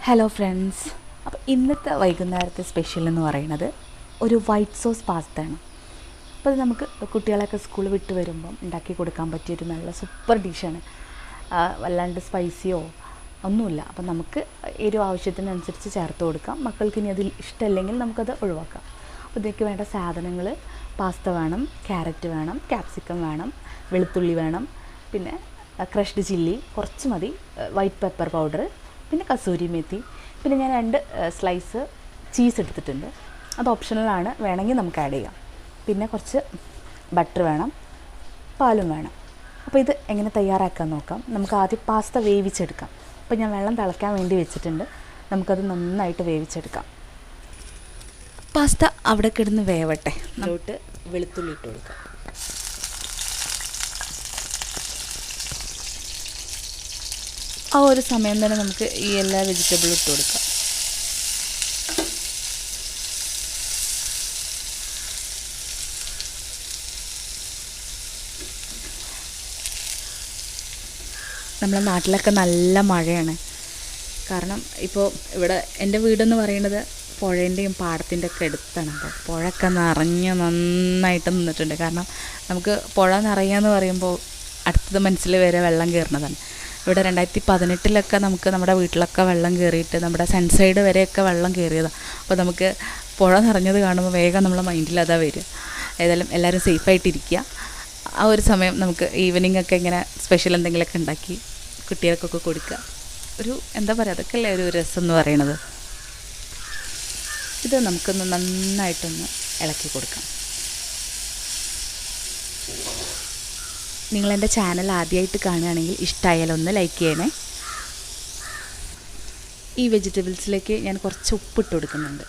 Hello friends, അപ്പോൾ ഇന്നത്തെ വൈകുന്നേരത്തെ സ്പെഷ്യൽ എന്ന് പറയുന്നത് ഒരു വൈറ്റ് സോസ് പാസ്തയാണ്. അപ്പോൾ അത് നമുക്ക് കുട്ടികളൊക്കെ സ്കൂൾ വിട്ട് വരുമ്പം ഉണ്ടാക്കി കൊടുക്കാൻ പറ്റിയൊരു നല്ല സൂപ്പർ ഡിഷാണ്. വല്ലാണ്ട് സ്പൈസിയോ ഒന്നുമില്ല. അപ്പോൾ നമുക്ക് എരിവ് ആവശ്യത്തിനനുസരിച്ച് ചേർത്ത് കൊടുക്കാം. മക്കൾക്ക് ഇനി അതിൽ ഇഷ്ടമല്ലെങ്കിൽ നമുക്കത് ഒഴിവാക്കാം. അപ്പോൾ ഇതിലേക്ക് വേണ്ട സാധനങ്ങൾ: പാസ്ത വേണം, ക്യാരറ്റ് വേണം, ക്യാപ്സിക്കം വേണം, വെളുത്തുള്ളി വേണം, പിന്നെ ക്രഷ്ഡ് ചില്ലി കുറച്ച് മതി, വൈറ്റ് പെപ്പർ പൗഡർ, പിന്നെ കസൂരി മേത്തി, പിന്നെ ഞാൻ 2 സ്ലൈസ് ചീസ് എടുത്തിട്ടുണ്ട്. അത് ഓപ്ഷണലാണ്, വേണമെങ്കിൽ നമുക്ക് ആഡ് ചെയ്യാം. പിന്നെ കുറച്ച് ബട്ടർ വേണം, പാലും വേണം. അപ്പോൾ ഇത് എങ്ങനെ തയ്യാറാക്കാൻ നോക്കാം. നമുക്ക് ആദ്യം പാസ്ത വേവിച്ചെടുക്കാം. അപ്പോൾ ഞാൻ വെള്ളം തിളയ്ക്കാൻ വേണ്ടി വെച്ചിട്ടുണ്ട്. നമുക്കത് നന്നായിട്ട് വേവിച്ചെടുക്കാം. പാസ്ത അവിടെ കിടന്ന് വേവട്ടെ. അതിലോട്ട് വെളുത്തുള്ളി ഇട്ട് കൊടുക്കാം. ആ ഒരു സമയം തന്നെ നമുക്ക് ഈ എല്ലാ വെജിറ്റബിളും ഇട്ട് കൊടുക്കാം. നമ്മളെ നാട്ടിലൊക്കെ നല്ല മഴയാണ്. കാരണം ഇപ്പോൾ ഇവിടെ എൻ്റെ വീടെന്ന് പറയുന്നത് പുഴേൻ്റെയും പാടത്തിൻ്റെ ഒക്കെ അടുത്താണ്. അപ്പോൾ പുഴയൊക്കെ നിറഞ്ഞ് നന്നായിട്ട് നിന്നിട്ടുണ്ട്. കാരണം നമുക്ക് പുഴ നിറയുകയെന്ന് പറയുമ്പോൾ അടുത്തത് മനസ്സിൽ വരെ വെള്ളം കയറുന്നതാണ്. ഇവിടെ 2018 നമുക്ക് നമ്മുടെ വീട്ടിലൊക്കെ വെള്ളം കയറിയിട്ട് നമ്മുടെ സൺസൈഡ് വരെയൊക്കെ വെള്ളം കയറിയതാണ്. അപ്പോൾ നമുക്ക് പുഴ നിറഞ്ഞത് കാണുമ്പോൾ വേഗം നമ്മളെ മൈൻഡിൽ അതാ വരിക. ഏതായാലും എല്ലാവരും സേഫായിട്ടിരിക്കുക. ആ ഒരു സമയം നമുക്ക് ഈവനിങ് ഒക്കെ ഇങ്ങനെ സ്പെഷ്യൽ എന്തെങ്കിലുമൊക്കെ ഉണ്ടാക്കി കുട്ടികൾക്കൊക്കെ കൊടുക്കുക. ഒരു എന്താ പറയുക, അതൊക്കെ അല്ലേ ഒരു രസം എന്ന് പറയണത്. ഇത് നമുക്കൊന്ന് നന്നായിട്ടൊന്ന് ഇളക്കി കൊടുക്കാം. നിങ്ങളെൻ്റെ ചാനൽ ആദ്യമായിട്ട് കാണുകയാണെങ്കിൽ ഇഷ്ടമായാലൊന്ന് ലൈക്ക് ചെയ്യണേ. ഈ വെജിറ്റബിൾസിലേക്ക് ഞാൻ കുറച്ച് ഉപ്പിട്ട് കൊടുക്കുന്നുണ്ട്.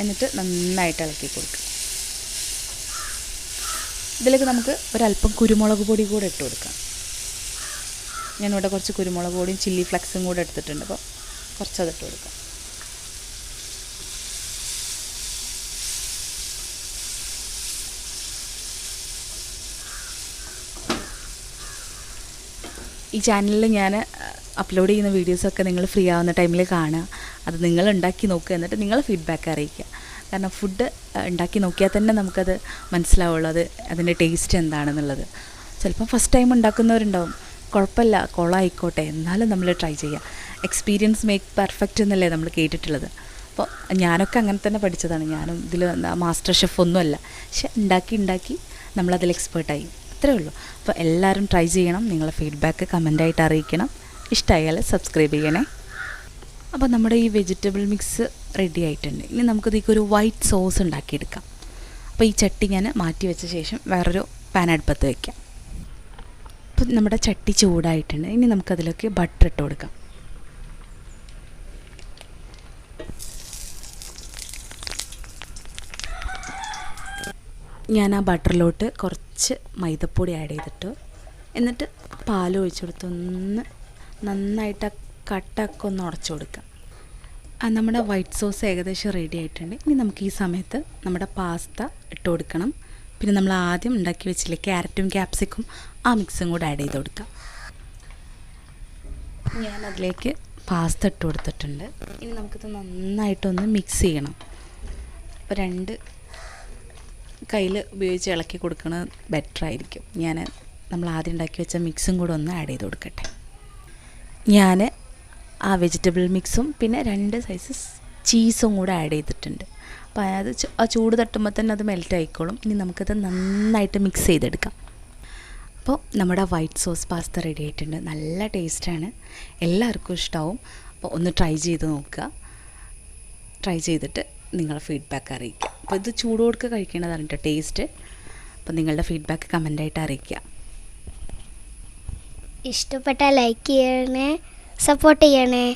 എന്നിട്ട് നന്നായിട്ട് ഇളക്കി കൊടുക്കുക. ഇതിലേക്ക് നമുക്ക് ഒരല്പം കുരുമുളക് പൊടി കൂടെ ഇട്ട് കൊടുക്കാം. ഞാനിവിടെ കുറച്ച് കുരുമുളക് പൊടിയും ചില്ലി ഫ്ലെക്സും കൂടെ എടുത്തിട്ടുണ്ട്. അപ്പോൾ കുറച്ചതിട്ട് കൊടുക്കാം. ഈ ചാനലിൽ ഞാൻ അപ്ലോഡ് ചെയ്യുന്ന വീഡിയോസൊക്കെ നിങ്ങൾ ഫ്രീ ആവുന്ന ടൈമിൽ കാണുക. അത് നിങ്ങൾ ഉണ്ടാക്കി നോക്കുക. എന്നിട്ട് നിങ്ങൾ ഫീഡ്ബാക്ക് അറിയിക്കുക. കാരണം ഫുഡ് ഉണ്ടാക്കി നോക്കിയാൽ തന്നെ നമുക്കത് മനസ്സിലാവുള്ളൂ അതിൻ്റെ ടേസ്റ്റ് എന്താണെന്നുള്ളത്. ചിലപ്പോൾ ഫസ്റ്റ് ടൈം ഉണ്ടാക്കുന്നവരുണ്ടാവും. കുഴപ്പമില്ല, കുളമായിക്കോട്ടെ, എന്നാലും നമ്മൾ ട്രൈ ചെയ്യുക. എക്സ്പീരിയൻസ് മേക്ക് പെർഫെക്റ്റ് എന്നല്ലേ നമ്മൾ കേട്ടിട്ടുള്ളത്. അപ്പോൾ ഞാനൊക്കെ അങ്ങനെ തന്നെ പഠിച്ചതാണ്. ഞാനും ഇതിൽ മാസ്റ്റർ ഷെഫ് ഒന്നുമല്ല. പക്ഷെ ഉണ്ടാക്കി നമ്മളതിൽ എക്സ്പേർട്ടായി. അത്രേ ഉള്ളൂ. അപ്പോൾ എല്ലാവരും ട്രൈ ചെയ്യണം. നിങ്ങളെ ഫീഡ്ബാക്ക് കമൻ്റായിട്ട് അറിയിക്കണം. ഇഷ്ടമായാൽ സബ്സ്ക്രൈബ് ചെയ്യണേ. അപ്പോൾ നമ്മുടെ ഈ വെജിറ്റബിൾ മിക്സ് റെഡി ആയിട്ടുണ്ട്. ഇനി നമുക്കിതിലേക്ക് ഒരു വൈറ്റ് സോസ് ഉണ്ടാക്കിയെടുക്കാം. അപ്പോൾ ഈ ചട്ടി ഞാൻ മാറ്റി വെച്ച ശേഷം വേറൊരു പാൻ അടുപ്പത്ത് വയ്ക്കാം. അപ്പോൾ നമ്മുടെ ചട്ടി ചൂടായിട്ടുണ്ട്. ഇനി നമുക്കതിലേക്ക് ബട്ടർ ഇട്ട് കൊടുക്കാം. ഞാൻ ആ ബട്ടറിലോട്ട് കുറച്ച് മൈദപ്പൊടി ആഡ് ചെയ്തിട്ട് എന്നിട്ട് പാൽ ഒഴിച്ചെടുത്ത് ഒന്ന് നന്നായിട്ട് കട്ടൊക്കെ ഒന്ന് ഉടച്ചു കൊടുക്കുക. നമ്മുടെ വൈറ്റ് സോസ് ഏകദേശം റെഡി ആയിട്ടുണ്ട്. ഇനി നമുക്ക് ഈ സമയത്ത് നമ്മുടെ പാസ്ത ഇട്ട് കൊടുക്കണം. പിന്നെ നമ്മൾ ആദ്യം ഉണ്ടാക്കി വെച്ചില്ലേ ക്യാരറ്റും ക്യാപ്സിക്കും, ആ മിക്സും കൂടെ ആഡ് ചെയ്ത് കൊടുക്കാം. ഞാൻ അതിലേക്ക് പാസ്ത ഇട്ട് കൊടുത്തിട്ടുണ്ട്. ഇനി നമുക്കിത് നന്നായിട്ടൊന്ന് മിക്സ് ചെയ്യണം. അപ്പോൾ 2 കയ്യിൽ ഉപയോഗിച്ച് ഇളക്കി കൊടുക്കുന്നത് ബെറ്ററായിരിക്കും. നമ്മൾ ആദ്യം ഉണ്ടാക്കി വെച്ച മിക്സും കൂടെ ഒന്ന് ആഡ് ചെയ്ത് കൊടുക്കട്ടെ. ഞാൻ ആ വെജിറ്റബിൾ മിക്സും പിന്നെ 2 സൈസ് ചീസും കൂടെ ആഡ് ചെയ്തിട്ടുണ്ട്. അപ്പോൾ അത് ആ ചൂട് തട്ടുമ്പോൾ തന്നെ അത് മെൽറ്റ് ആയിക്കോളും. ഇനി നമുക്കത് നന്നായിട്ട് മിക്സ് ചെയ്തെടുക്കാം. അപ്പോൾ നമ്മുടെ വൈറ്റ് സോസ് പാസ്ത റെഡി ആയിട്ടുണ്ട്. നല്ല ടേസ്റ്റാണ്, എല്ലാവർക്കും ഇഷ്ടമാവും. അപ്പോൾ ഒന്ന് ട്രൈ ചെയ്ത് നോക്കുക. ട്രൈ ചെയ്തിട്ട് നിങ്ങളുടെ ഫീഡ്ബാക്ക് അറിയിക്കുക. അപ്പോൾ ഇത് ചൂടോടുക്ക് കഴിക്കേണ്ടതാണ് കേട്ടോ ടേസ്റ്റ്. അപ്പോൾ നിങ്ങളുടെ ഫീഡ്ബാക്ക് കമൻ്റായിട്ട് അറിയിക്കുക. ഇഷ്ടപ്പെട്ടാൽ ലൈക്ക് ചെയ്യണേ, സപ്പോർട്ട് ചെയ്യണേ.